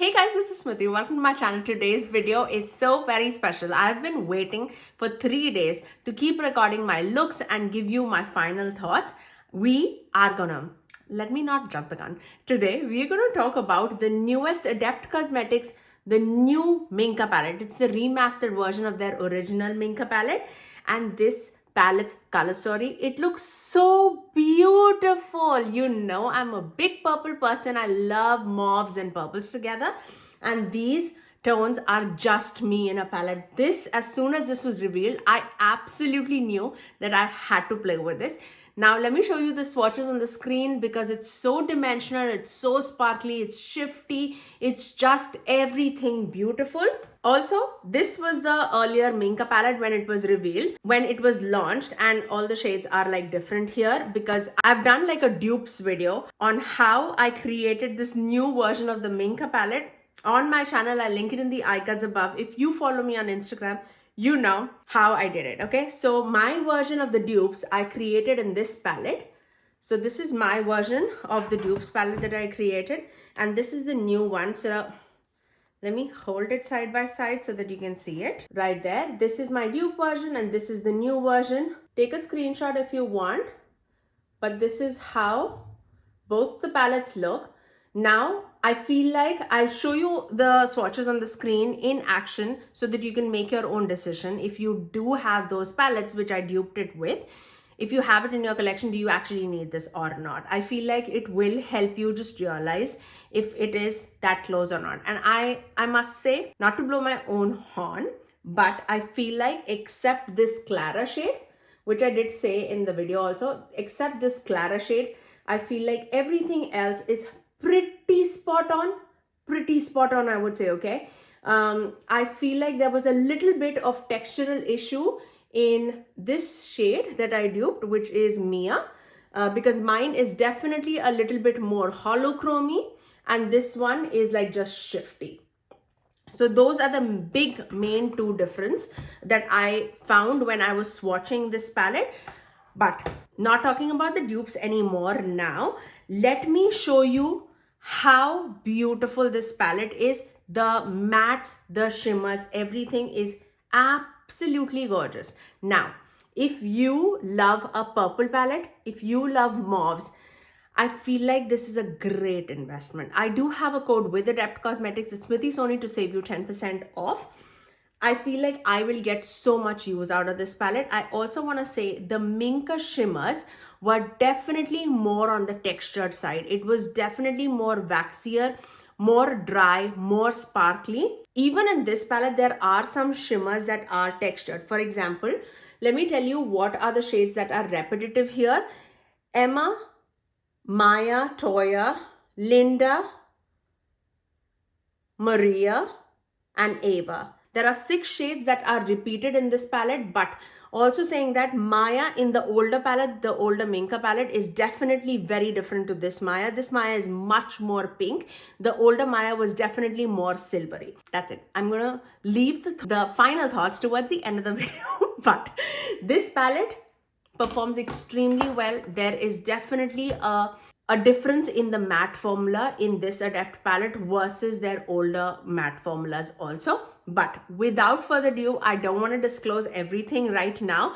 Hey guys, this is Smithy. Welcome to my channel. Today's video is so very special. I've been waiting for 3 days to keep recording my looks and give you my final thoughts. Let me not jump the gun. Today, we're gonna talk about the newest Adept Cosmetics, the new Minka palette. It's the remastered version of their original Minka palette. And this palette's color story, it looks so beautiful. You know, I'm a big purple person. I love mauves and purples together, and these tones are just me in a palette. As soon as this was revealed, I absolutely knew that I had to play with this. Now let me show you the swatches on the screen because it's so dimensional, it's so sparkly, it's shifty, it's just everything beautiful. Also, this was the earlier Minka palette when it was revealed, when it was launched, and all the shades are like different here because I've done like a dupes video on how I created this new version of the Minka palette on my channel. I'll link it in the icons above. If you follow me on Instagram, you know how I did it, okay? So my version of the dupes I created in this palette. So this is my version of the dupes palette that I created, and this is the new one. So let me hold it side by side so that you can see it right there. This is my dupe version and this is the new version. Take a screenshot if you want, but this is how both the palettes look. Now, I feel like I'll show you the swatches on the screen in action so that you can make your own decision. If you do have those palettes, which I duped it with, if you have it in your collection, do you actually need this or not? I feel like it will help you just realize if it is that close or not. And I must say, not to blow my own horn, but I feel like except this Clara shade, which I did say in the video also, except this Clara shade, I feel like everything else is pretty spot on, I would say, okay? I feel like there was a little bit of textural issue in this shade that I duped, which is Mia, because mine is definitely a little bit more holochromy and this one is like just shifty. So those are the big main two difference that I found when I was swatching this palette. But not talking about the dupes anymore now, let me show you how beautiful this palette is. The mattes, the shimmers, everything is absolutely gorgeous. Now, if you love a purple palette, if you love mauves, I feel like this is a great investment. I do have a code with Adept Cosmetics. It's Smithy Sony to save you 10% off. I feel like I will get so much use out of this palette. I also want to say the Minka shimmers were definitely more on the textured side. It was definitely more waxier, more dry, more sparkly. Even in this palette, there are some shimmers that are textured. For example, let me tell you what are the shades that are repetitive here. Emma, Maya, Toya, Linda, Maria, and Ava. There are 6 shades that are repeated in this palette, but also saying that Maya in the older palette, the older Minka palette, is definitely very different to this Maya. This Maya is much more pink. The older Maya was definitely more silvery. That's it. I'm gonna leave the final thoughts towards the end of the video, but this palette performs extremely well. There is definitely a difference in the matte formula in this Adept palette versus their older matte formulas also. But without further ado, I don't want to disclose everything right now.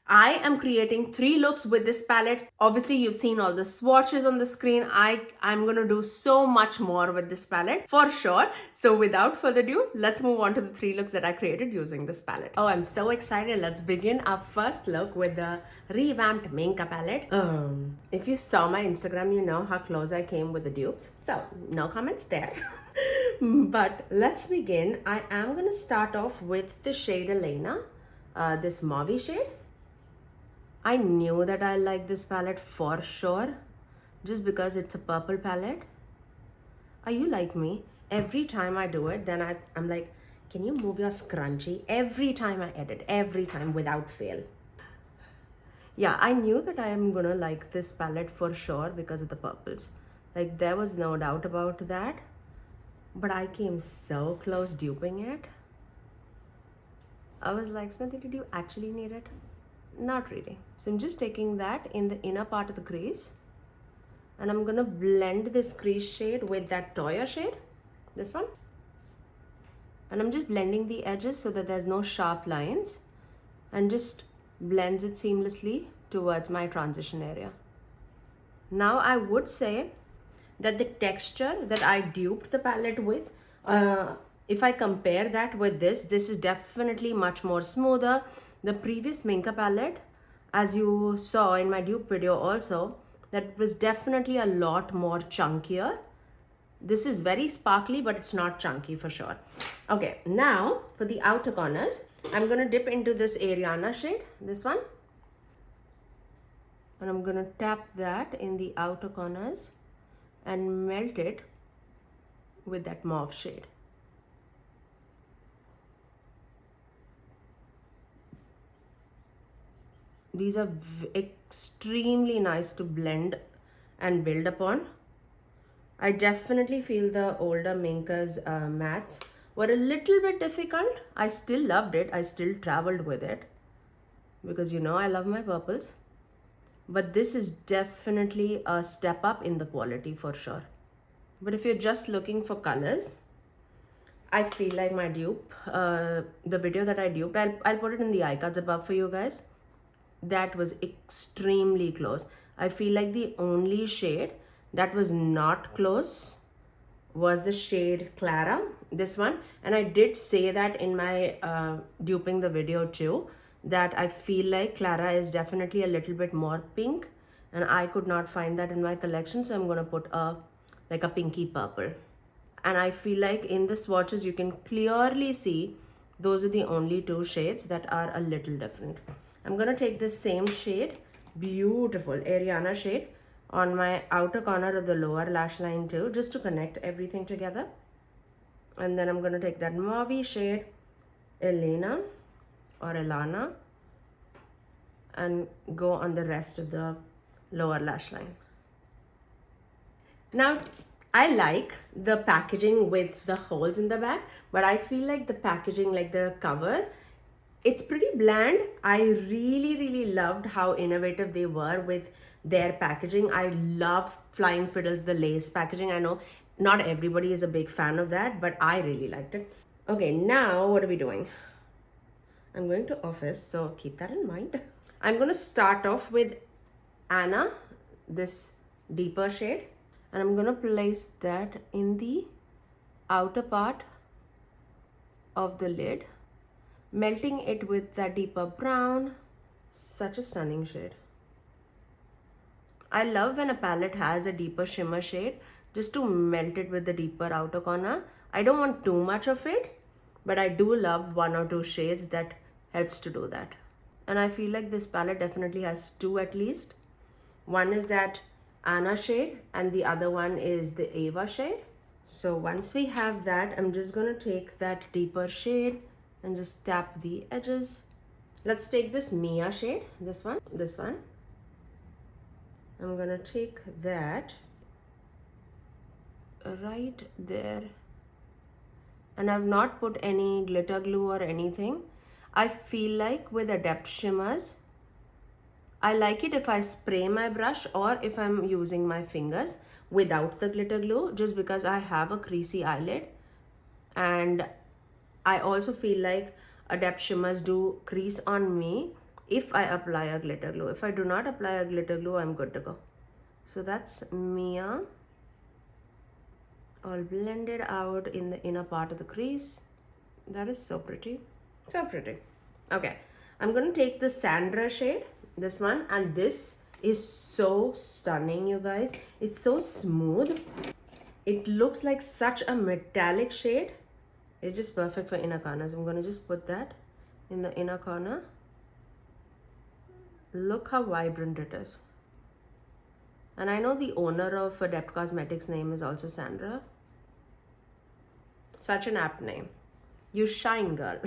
I am creating 3 looks with this palette. Obviously, you've seen all the swatches on the screen. I'm going to do so much more with this palette for sure. So without further ado, let's move on to the 3 looks that I created using this palette. Oh, I'm so excited. Let's begin our first look with the revamped Minka palette. If you saw my Instagram, you know how close I came with the dupes. So no comments there. But let's begin. I am going to start off with the shade Elana, this mauve shade. I knew that I like this palette for sure, just because it's a purple palette. Are you like me? Every time I do it, then I'm like, can you move your scrunchie? Every time I edit, every time without fail. Yeah, I knew that I am gonna like this palette for sure because of the purples. Like, there was no doubt about that. But I came so close duping it. I was like, Smithy, did you actually need it? Not really. So I'm just taking that in the inner part of the crease, and I'm gonna blend this crease shade with that Toya shade. this one. And I'm just blending the edges so that there's no sharp lines, and just blends it seamlessly towards my transition area. Now I would say that the texture that I duped the palette with, if I compare that with this is definitely much more smoother. The previous Minka palette, as you saw in my dupe video also, that was definitely a lot more chunkier. This is very sparkly, but it's not chunky for sure. Okay, now for the outer corners, I'm gonna dip into this Ariana shade, this one. And I'm gonna tap that in the outer corners and melt it with that mauve shade. These are extremely nice to blend and build upon. I definitely feel the older Minka's mattes were a little bit difficult. I still loved it. I still traveled with it because you know I love my purples. But this is definitely a step up in the quality for sure. But if you're just looking for colors, I feel like my dupe, the video that I duped, I'll put it in the iCards above for you guys. That was extremely close. I feel like the only shade that was not close was the shade Clara, this one. And I did say that in my duping the video too, that I feel like Clara is definitely a little bit more pink, and I could not find that in my collection, so I'm gonna put like a pinky purple. And I feel like in the swatches you can clearly see those are the only two shades that are a little different. I'm gonna take this same shade, beautiful Ariana shade, on my outer corner of the lower lash line too, just to connect everything together. And then I'm gonna take that mauve shade, Elena or Elana, and go on the rest of the lower lash line. Now, I like the packaging with the holes in the back, but I feel like the packaging, like the cover, it's pretty bland. I really loved how innovative they were with their packaging. I love Flying Fiddles, the lace packaging. I know not everybody is a big fan of that, but I really liked it. Okay, now what are we doing? I'm going to Office, so keep that in mind. I'm going to start off with Anna, this deeper shade, and I'm going to place that in the outer part of the lid, melting it with that deeper brown. Such a stunning shade. I love when a palette has a deeper shimmer shade, just to melt it with the deeper outer corner. I don't want too much of it, but I do love one or two shades that helps to do that. And I feel like this palette definitely has two at least. One is that Anna shade and the other one is the Ava shade. So once we have that, I'm just gonna take that deeper shade and just tap the edges. Let's take this Mia shade, this one. I'm gonna take that right there, and I've not put any glitter glue or anything. I feel like with Adept shimmers, I like it if I spray my brush or if I'm using my fingers without the glitter glue, just because I have a creasy eyelid, and I also feel like Adept shimmers do crease on me if I apply a glitter glue. If I do not apply a glitter glue, I'm good to go. So that's Mia, all blended out in the inner part of the crease. That is so pretty, so pretty. Okay, I'm gonna take the Sandra shade, this one, and this is so stunning, you guys. It's so smooth. It looks like such a metallic shade. It's just perfect for inner corners. I'm gonna just put that in the inner corner. Look how vibrant it is. And I know the owner of Adept Cosmetics name is also Sandra. Such an apt name. You shine, girl.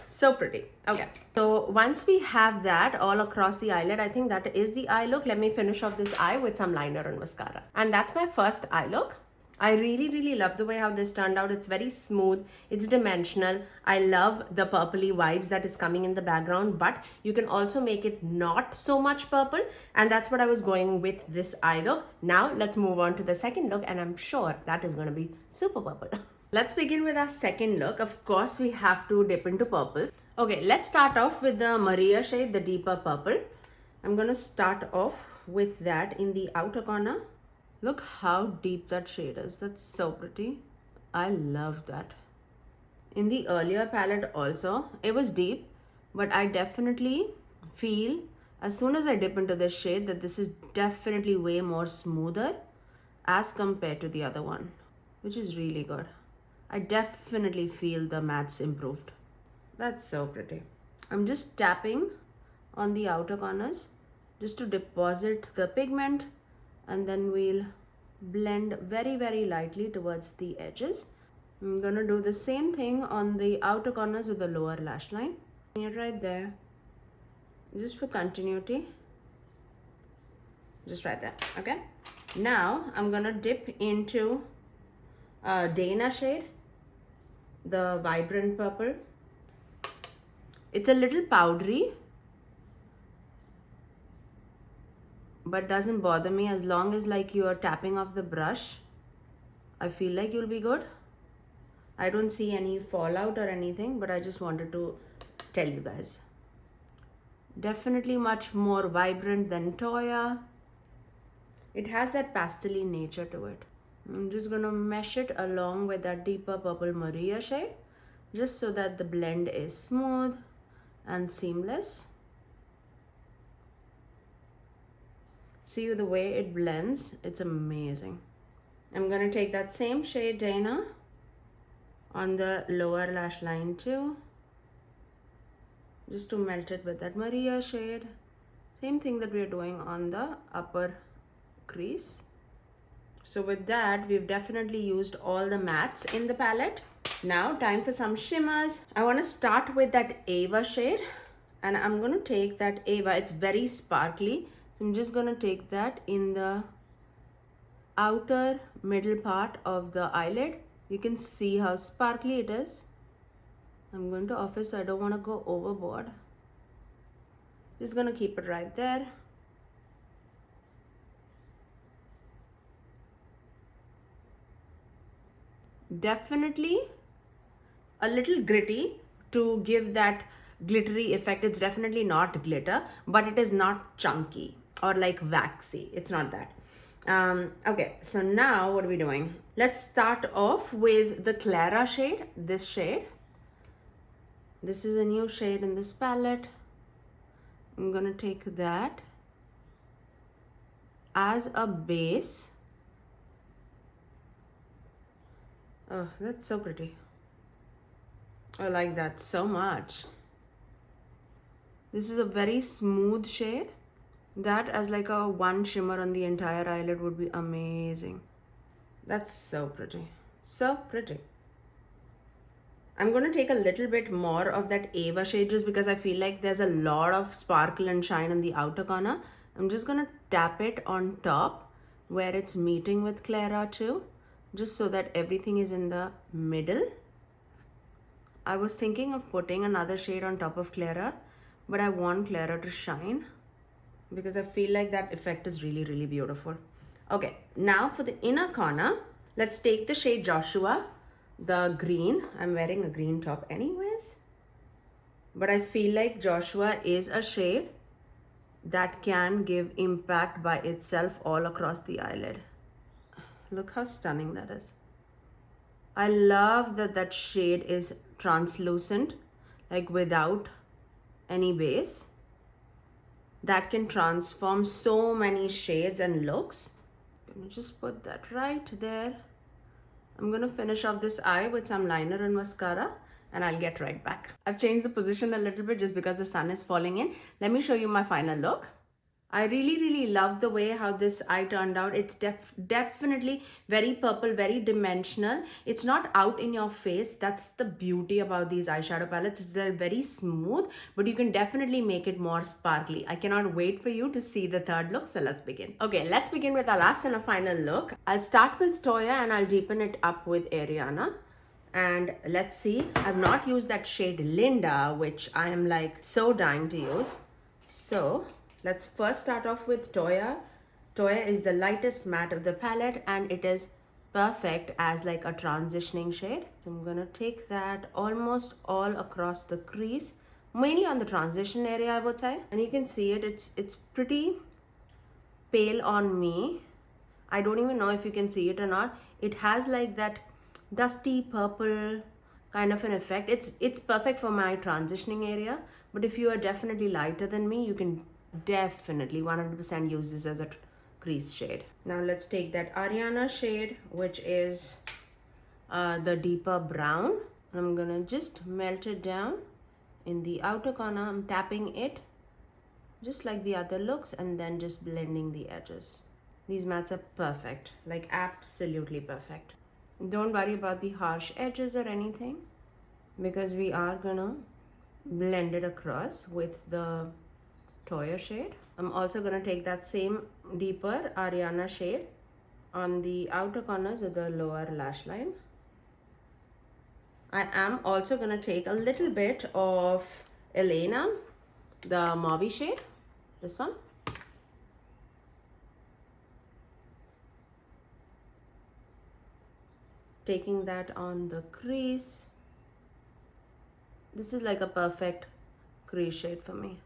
So pretty. Okay, so once we have that all across the eyelid, I think that is the eye look. Let me finish off this eye with some liner and mascara. And that's my first eye look. I really love the way how this turned out. It's very smooth, it's dimensional. I love the purpley vibes that is coming in the background, but you can also make it not so much purple, and that's what I was going with this eye look. Now let's move on to the second look, and I'm sure that is going to be super purple. Let's begin with our second look. Of course, we have to dip into purple. Okay, let's start off with the Maria shade, the deeper purple. I'm going to start off with that in the outer corner. Look how deep that shade is. That's so pretty. I love that. In the earlier palette also, it was deep, but I definitely feel as soon as I dip into this shade that this is definitely way more smoother as compared to the other one, which is really good. I definitely feel the mattes improved. That's so pretty. I'm just tapping on the outer corners just to deposit the pigment, and then we'll blend very lightly towards the edges. I'm gonna do the same thing on the outer corners of the lower lash line. Right there, just for continuity, just right there. Okay, now I'm gonna dip into Dana shade, the vibrant purple. It's a little powdery, but doesn't bother me as long as like you are tapping off the brush. I feel like you'll be good. I don't see any fallout or anything, but I just wanted to tell you guys. Definitely much more vibrant than Toya. It has that pastel-y nature to it. I'm just gonna mesh it along with that deeper purple Maria shade, just so that the blend is smooth and seamless. See the way it blends, it's amazing. I'm gonna take that same shade, Dana, on the lower lash line too, just to melt it with that Maria shade. Same thing that we're doing on the upper crease. So with that, we've definitely used all the mattes in the palette. Now time for some shimmers. I want to start with that Ava shade, and I'm going to take that Ava. It's very sparkly, so I'm just going to take that in the outer middle part of the eyelid. You can see how sparkly it is. I'm going to off it, so I don't want to go overboard. Just going to keep it right there. Definitely a little gritty to give that glittery effect. It's definitely not glitter, but it is not chunky or like waxy. It's not that. Okay, so now what are we doing? Let's start off with the Clara shade, this shade. This is a new shade in this palette. I'm gonna take that as a base. Oh, that's so pretty. I like that so much. This is a very smooth shade. That as like a one shimmer on the entire eyelid would be amazing. That's so pretty. So pretty. I'm going to take a little bit more of that Ava shade just because I feel like there's a lot of sparkle and shine in the outer corner. I'm just going to tap it on top where it's meeting with Clara too, just so that everything is in the middle. I was thinking of putting another shade on top of Clara, but I want Clara to shine because I feel like that effect is really beautiful. Okay, now for the inner corner, let's take the shade Joshua, the green. I'm wearing a green top anyways, but I feel like Joshua is a shade that can give impact by itself all across the eyelid. Look how stunning that is. I love that that shade is translucent, like without any base. That can transform so many shades and looks. Let me just put that right there. I'm gonna finish off this eye with some liner and mascara, and I'll get right back. I've changed the position a little bit just because the sun is falling in. Let me show you my final look. I really love the way how this eye turned out. It's definitely very purple, very dimensional. It's not out in your face. That's the beauty about these eyeshadow palettes. They're very smooth, but you can definitely make it more sparkly. I cannot wait for you to see the third look. So let's begin. Okay, let's begin with our last and a final look. I'll start with Toya and I'll deepen it up with Ariana. And let's see, I've not used that shade Linda, which I am like so dying to use. So let's first start off with Toya. Toya is the lightest matte of the palette and it is perfect as like a transitioning shade. So I'm gonna take that almost all across the crease, mainly on the transition area, I would say. And you can see it, it's pretty pale on me. I don't even know if you can see it or not. It has like that dusty purple kind of an effect. It's perfect for my transitioning area, but if you are definitely lighter than me, you can definitely 100% use this as a crease shade. Now let's take that Ariana shade, which is the deeper brown. I'm gonna just melt it down in the outer corner. I'm tapping it just like the other looks and then just blending the edges. These mattes are perfect, like absolutely perfect. Don't worry about the harsh edges or anything because we are gonna blend it across with the Toya shade. I'm also gonna take that same deeper Ariana shade on the outer corners of the lower lash line. I am also gonna take a little bit of Elana, the mauve shade, this one. Taking that on the crease. This is like a perfect crease shade for me.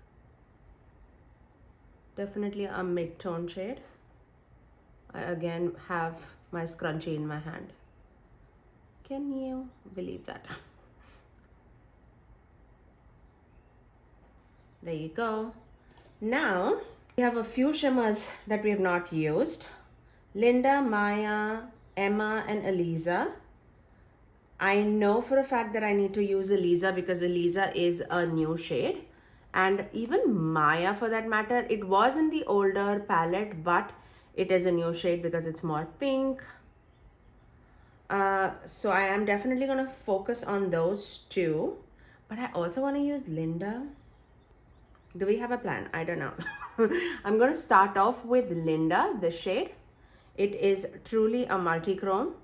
Definitely a mid-tone shade. I again have my scrunchie in my hand. Can you believe that? There you go. Now we have a few shimmers that we have not used. Linda, Maya, Emma, and Eliza. I know for a fact that I need to use Eliza because Eliza is a new shade. And even Maya for that matter, it was in the older palette, but it is a new shade because it's more pink. So I am definitely going to focus on those two. But I also want to use Linda. Do we have a plan? I don't know. I'm going to start off with Linda, the shade. It is truly a multi-chrome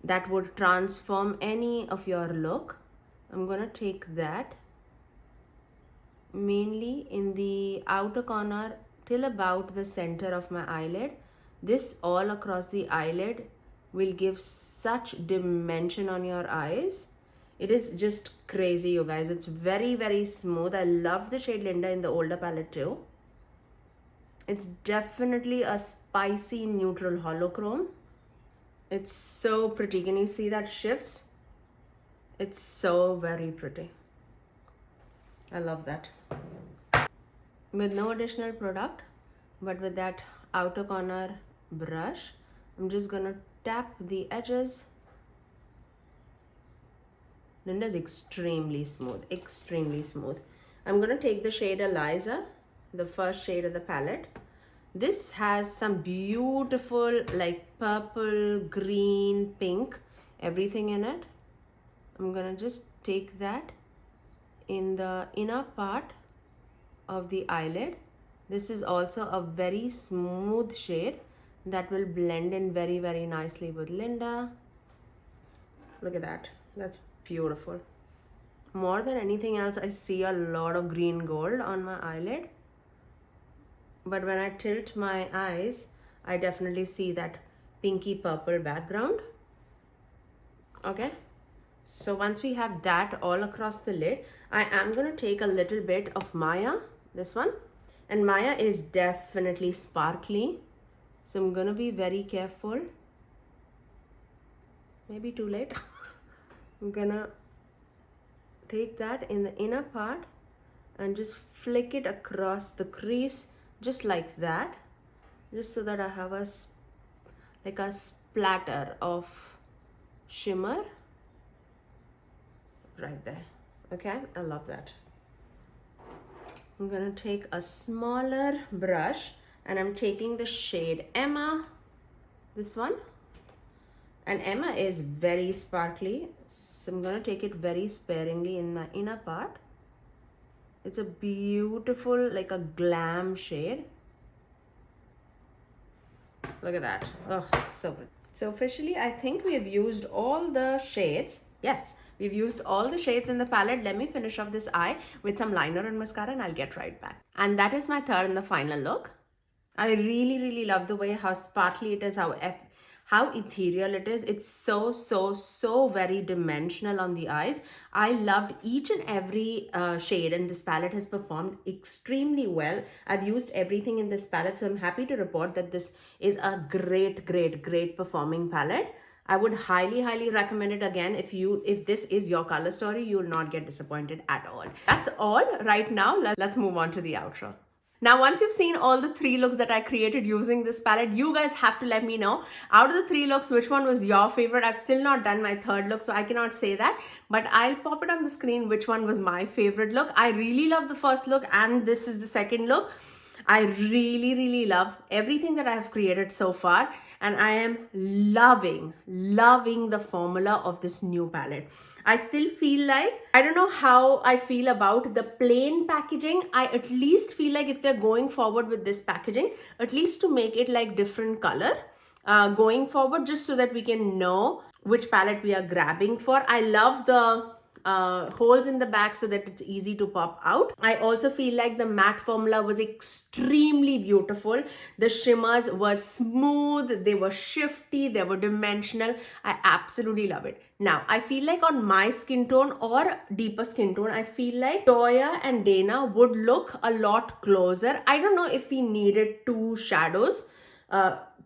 that would transform any of your look. I'm going to take that mainly in the outer corner till about the center of my eyelid. This all across the eyelid will give such dimension on your eyes. It is just crazy, you guys. It's very, very smooth. I love the shade Linda in the older palette too. It's definitely a spicy neutral holochrome. It's so pretty. Can you see that shifts? It's so very pretty. I love that. With no additional product, but with that outer corner brush, I'm just gonna tap the edges. Linda's extremely smooth, extremely smooth. I'm gonna take the shade Eliza, the first shade of the palette. This has some beautiful like purple, green, pink, everything in it. I'm gonna just take that in the inner part of the eyelid. This is also a very smooth shade that will blend in very, very nicely with Linda. Look at that. That's beautiful. More than anything else, I see a lot of green gold on my eyelid. But when I tilt my eyes, I definitely see that pinky purple background. Okay. So once we have that all across the lid, I am going to take a little bit of Maya, this one. And Maya is definitely sparkly. So I'm going to be very careful. Maybe too late. I'm going to take that in the inner part and just flick it across the crease just like that. Just so that I have a splatter of shimmer right there. Okay, I love that. I'm gonna take a smaller brush and I'm taking the shade Emma, this one. And Emma is very sparkly, so I'm gonna take it very sparingly in my inner part. It's a beautiful, like a glam shade. Look at that. Oh, so good. So officially, I think we have used all the shades. Yes, we've used all the shades in the palette. Let me finish off this eye with some liner and mascara and I'll get right back. And that is my third and the final look. I really, really love the way how sparkly it is, how ethereal it is. It's so very dimensional on the eyes. I loved each and every shade, and this palette has performed extremely well. I've used everything in this palette, so I'm happy to report that this is a great performing palette. I would highly recommend it again. If this is your color story, you will not get disappointed at all. That's all right now. Let's move on to the outro. Now, once you've seen all the 3 looks that I created using this palette, you guys have to let me know, out of the 3 looks, which one was your favorite. I've still not done my 3rd look, so I cannot say that, but I'll pop it on the screen which one was my favorite look. I really love the first look, and this is the second look. I really love everything that I have created so far, and I am loving the formula of this new palette. I still feel like, I don't know how I feel about the plain packaging. I at least feel like if they're going forward with this packaging, at least to make it like different color going forward, just so that we can know which palette we are grabbing for. I love the holes in the back so that it's easy to pop out. I also feel like the matte formula was extremely beautiful. The shimmers were smooth, they were shifty, they were dimensional. I absolutely love it. Now, I feel like on my skin tone or deeper skin tone, I feel like Toya and Dana would look a lot closer. I don't know if we needed 2 shadows,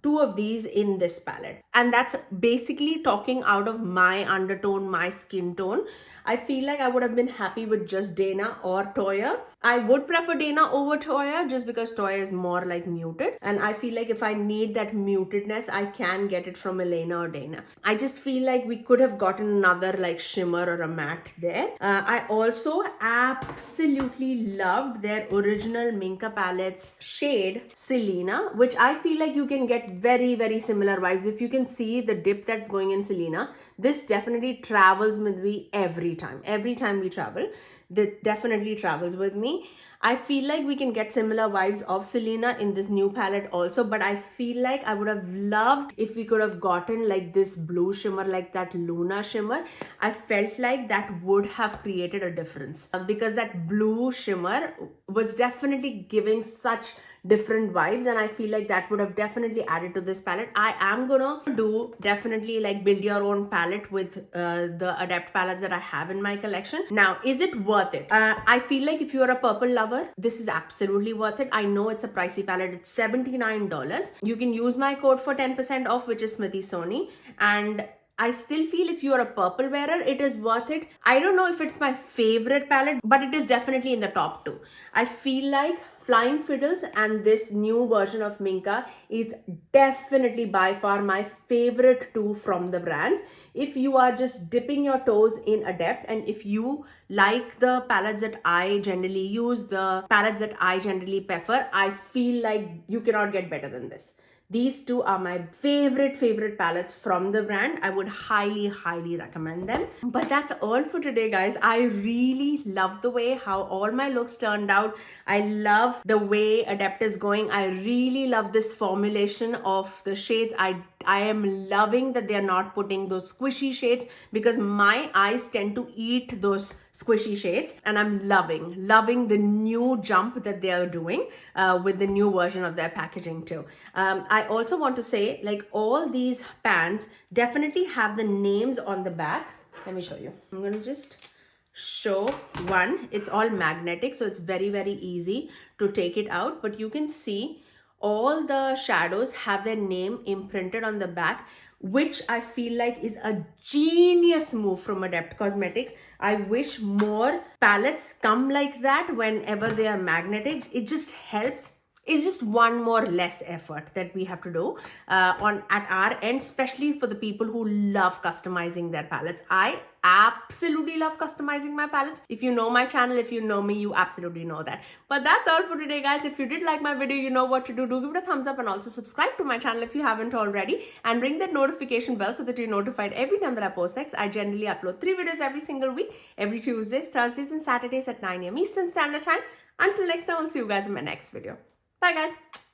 2 of these in this palette, and that's basically talking out of my undertone, my skin tone. I feel like I would have been happy with just Dana or Toya. I would prefer Dana over Toya just because Toya is more like muted, and I feel like if I need that mutedness, I can get it from Elana or Dana. I just feel like we could have gotten another like shimmer or a matte there. I also absolutely loved their original Minka Palette's shade Selena, which I feel like you can get very similar vibes. If you can see the dip that's going in Selena, this definitely travels with me every time. Every time we travel, that definitely travels with me. I feel like we can get similar vibes of Selena in this new palette also, but I feel like I would have loved if we could have gotten like this blue shimmer, like that Luna shimmer. I felt like that would have created a difference because that blue shimmer was definitely giving such different vibes, and I feel like that would have definitely added to this palette. I am gonna do definitely like build your own palette with the Adept palettes that I have in my collection. Now, is it worth it? I feel like if you're a purple lover, this is absolutely worth it. I know it's a pricey palette. It's $79. You can use my code for 10% off, which is Smithy Sony, and I still feel if you're a purple wearer, it is worth it. I don't know if it's my favorite palette, but it is definitely in the top 2. I feel like Flying Fiddles and this new version of Minka is definitely by far my favorite 2 from the brands. If you are just dipping your toes in Adept, and if you like the palettes that I generally use, the palettes that I generally prefer, I feel like you cannot get better than this. These 2 are my favorite palettes from the brand. I would highly recommend them. But that's all for today, guys. I really love the way how all my looks turned out. I love the way Adept is going. I really love this formulation of the shades. I am loving that they're not putting those squishy shades, because my eyes tend to eat those squishy shades, and I'm loving the new jump that they are doing with the new version of their packaging too. I also want to say, like, all these pans definitely have the names on the back. Let me show you. I'm gonna just show one. It's all magnetic, so it's very easy to take it out, but you can see all the shadows have their name imprinted on the back, which I feel like is a genius move from Adept Cosmetics. I wish more palettes come like that whenever they are magnetic. It just helps. It's just one more less effort that we have to do at our end, especially for the people who love customizing their palettes. I absolutely love customizing my palettes. If you know my channel, if you know me, you absolutely know that. But that's all for today, guys. If you did like my video, you know what to do. Do give it a thumbs up, and also subscribe to my channel if you haven't already, and ring that notification bell so that you're notified every time that I post next. I generally upload 3 videos every single week, every Tuesdays, Thursdays, and Saturdays at 9 AM Eastern Standard Time. Until next time, I'll see you guys in my next video. Bye, guys.